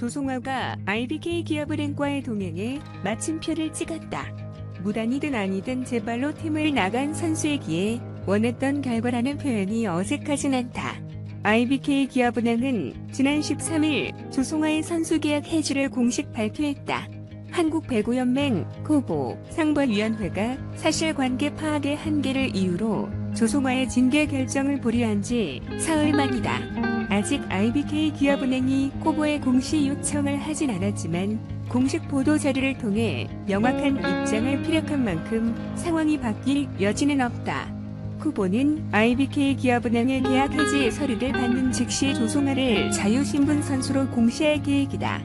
조송아가 IBK 기업은행과의 동행에 마침표를 찍었다. 무단이든 아니든 제발로 팀을 나간 선수이기에 원했던 결과라는 표현이 어색하진 않다. IBK 기업은행은 지난 13일 조송아의 선수 계약 해지를 공식 발표했다. 한국배구연맹 코보 상벌위원회가 사실관계 파악의 한계를 이유로 조송아의 징계 결정을 보류한 지 사흘 만이다. 아직 IBK 기업은행이 코보에 공시 요청을 하진 않았지만 공식 보도 자료를 통해 명확한 입장을 피력한 만큼 상황이 바뀔 여지는 없다. 코보는 IBK 기업은행의 계약 해지 서류를 받는 즉시 조송아를 자유신분 선수로 공시할 계획이다.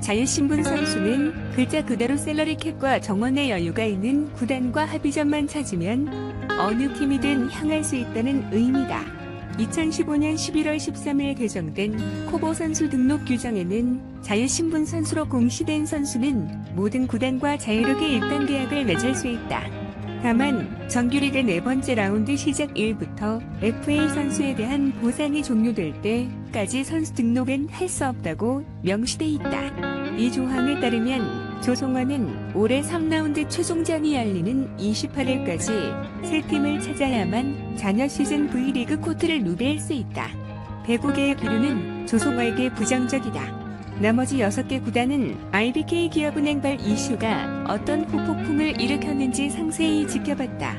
자유신분 선수는 글자 그대로 셀러리캡과 정원의 여유가 있는 구단과 합의점만 찾으면 어느 팀이든 향할 수 있다는 의미다. 2015년 11월 13일 개정된 코보 선수 등록 규정에는 자유신분 선수로 공시된 선수는 모든 구단과 자유롭게 입단 계약을 맺을 수 있다. 다만 정규리그 4번째 라운드 시작 일부터 FA 선수에 대한 보상이 종료될 때까지 선수 등록은 할 수 없다고 명시돼 있다. 이 조항에 따르면 조송아는 올해 3라운드 최종전이 열리는 28일까지 세 팀을 찾아야만 자녀 시즌 V리그 코트를 누빌 수 있다. 배구계의 기류는 조송아에게 부정적이다. 나머지 6개 구단은 IBK 기업은행발 이슈가 어떤 후폭풍을 일으켰는지 상세히 지켜봤다.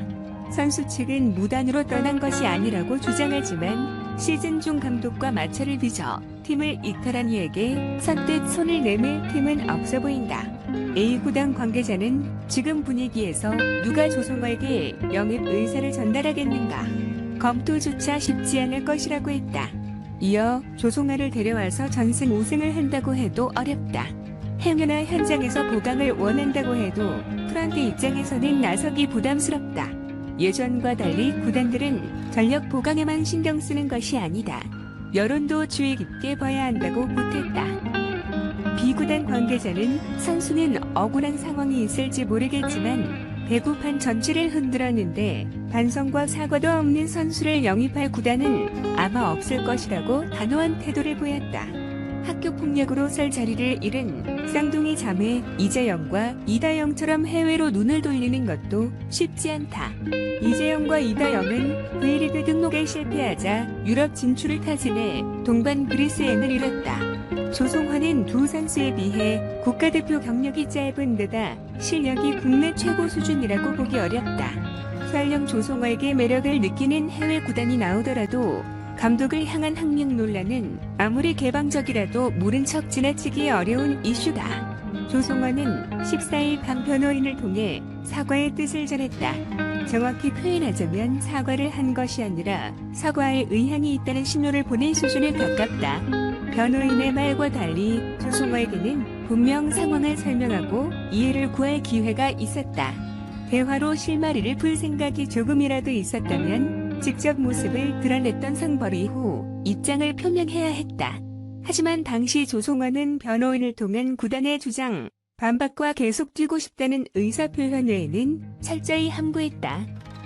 선수 측은 무단으로 떠난 것이 아니라고 주장하지만 시즌 중 감독과 마찰을 빚어 팀을 이탈한 이에게 선뜻 손을 내밀 팀은 없어 보인다. A구단 관계자는 지금 분위기에서 누가 조송아에게 영입 의사를 전달하겠는가. 검토조차 쉽지 않을 것이라고 했다. 이어 조송아를 데려와서 전승 우승을 한다고 해도 어렵다. 행여나 현장에서 보강을 원한다고 해도 프런트 입장에서는 나서기 부담스럽다. 예전과 달리 구단들은 전력 보강에만 신경 쓰는 것이 아니다. 여론도 주의 깊게 봐야 한다고 보탰다. B구단 관계자는 선수는 억울한 상황이 있을지 모르겠지만 배구판 전체를 흔들었는데 반성과 사과도 없는 선수를 영입할 구단은 아마 없을 것이라고 단호한 태도를 보였다. 학교 폭력으로 설 자리를 잃은 쌍둥이 자매 이재영과 이다영처럼 해외로 눈을 돌리는 것도 쉽지 않다. 이재영과 이다영은 V리그 등록에 실패하자 유럽 진출을 타진해 동반 그리스행을 이뤘다. 조송아는 두 선수에 비해 국가대표 경력이 짧은 데다 실력이 국내 최고 수준이라고 보기 어렵다. 설령 조송아에게 매력을 느끼는 해외 구단이 나오더라도 감독을 향한 항명 논란은 아무리 개방적이라도 모른 척 지나치기 어려운 이슈다. 조송아는 14일 강 변호인을 통해 사과의 뜻을 전했다. 정확히 표현하자면 사과를 한 것이 아니라 사과할 의향이 있다는 신호를 보낸 수준에 가깝다. 변호인의 말과 달리 조송아에게는 분명 상황을 설명하고 이해를 구할 기회가 있었다. 대화로 실마리를 풀 생각이 조금이라도 있었다면 직접 모습을 드러냈던 상벌이 후 입장을 표명해야 했다. 하지만 당시 조송아는 변호인을 통한 구단의 주장, 반박과 계속 뛰고 싶다는 의사표현 외에는 철저히 함구했다.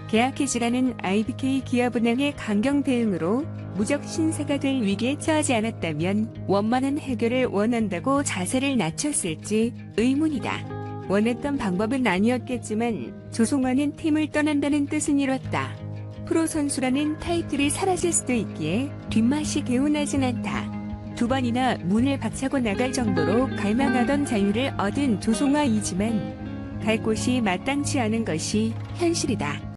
계약 해지라는 IBK 기업은행의 강경 대응으로 무적 신세가 될 위기에 처하지 않았다면 원만한 해결을 원한다고 자세를 낮췄을지 의문이다. 원했던 방법은 아니었겠지만 조송아는 팀을 떠난다는 뜻은 이뤘다. 프로 선수라는 타이틀이 사라질 수도 있기에 뒷맛이 개운하진 않다. 2번이나 문을 박차고 나갈 정도로 갈망하던 자유를 얻은 조송아이지만 갈 곳이 마땅치 않은 것이 현실이다.